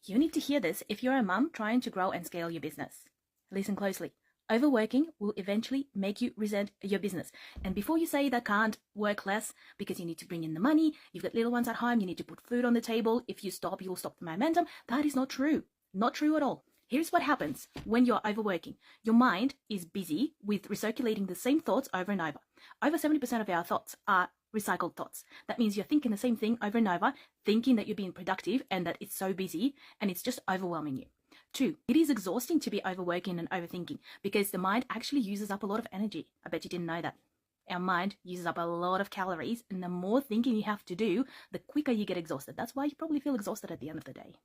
You need to hear this if you're a mum trying to grow and scale your business. Listen closely. Overworking will eventually make you resent your business. And before you say that can't work less because you need to bring in the money, you've got little ones at home, you need to put food on the table, if you stop, you'll stop the momentum. That is not true. Not true at all. Here's what happens when you're overworking. Your mind is busy with recirculating the same thoughts over and over. Over 70% of our thoughts are recycled thoughts. That means you're thinking the same thing over and over, thinking that you're being productive and that it's so busy and it's just overwhelming you. 2, it is exhausting to be overworking and overthinking because the mind actually uses up a lot of energy. I bet you didn't know that. Our mind uses up a lot of calories, and the more thinking you have to do, the quicker you get exhausted. That's why you probably feel exhausted at the end of the day.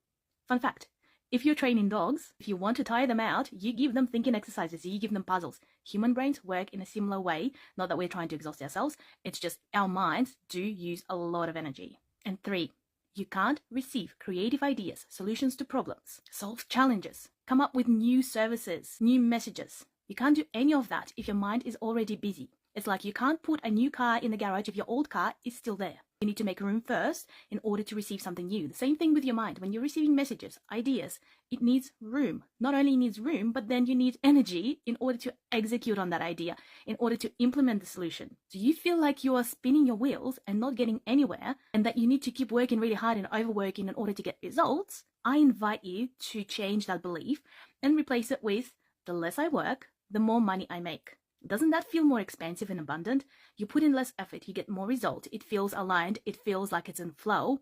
Fun fact, if you're training dogs, if you want to tire them out, you give them thinking exercises, you give them puzzles. Human brains work in a similar way, not that we're trying to exhaust ourselves, it's just our minds do use a lot of energy. And 3, you can't receive creative ideas, solutions to problems, solve challenges, come up with new services, new messages. You can't do any of that if your mind is already busy. It's like you can't put a new car in the garage if your old car is still there. You need to make room first in order to receive something new. The same thing with your mind. When you're receiving messages, ideas, it needs room. Not only needs room, but then you need energy in order to execute on that idea, in order to implement the solution. Do you feel like you are spinning your wheels and not getting anywhere, and that you need to keep working really hard and overworking in order to get results? I invite you to change that belief and replace it with, the less I work, the more money I make. Doesn't that feel more expansive and abundant? You put in less effort, you get more result, it feels aligned, it feels like it's in flow.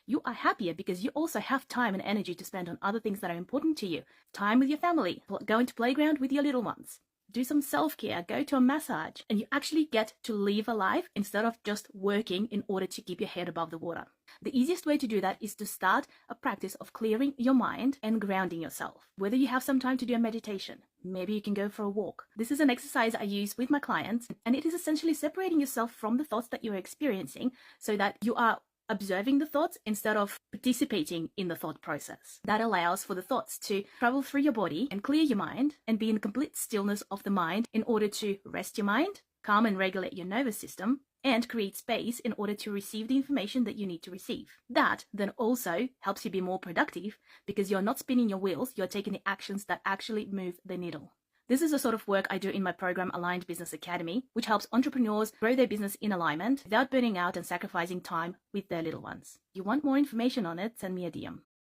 You are happier because you also have time and energy to spend on other things that are important to you. Time with your family, go into playground with your little ones. Do some self-care, go to a massage, and you actually get to live a life instead of just working in order to keep your head above the water. The easiest way to do that is to start a practice of clearing your mind and grounding yourself. Whether you have some time to do a meditation, maybe you can go for a walk. This is an exercise I use with my clients, and it is essentially separating yourself from the thoughts that you're experiencing so that you are observing the thoughts instead of participating in the thought process. That allows for the thoughts to travel through your body and clear your mind and be in complete stillness of the mind in order to rest your mind, calm and regulate your nervous system, and create space in order to receive the information that you need to receive. That then also helps you be more productive because you're not spinning your wheels, you're taking the actions that actually move the needle. This is the sort of work I do in my program Aligned Business Academy, which helps entrepreneurs grow their business in alignment without burning out and sacrificing time with their little ones. If you want more information on it, send me a DM.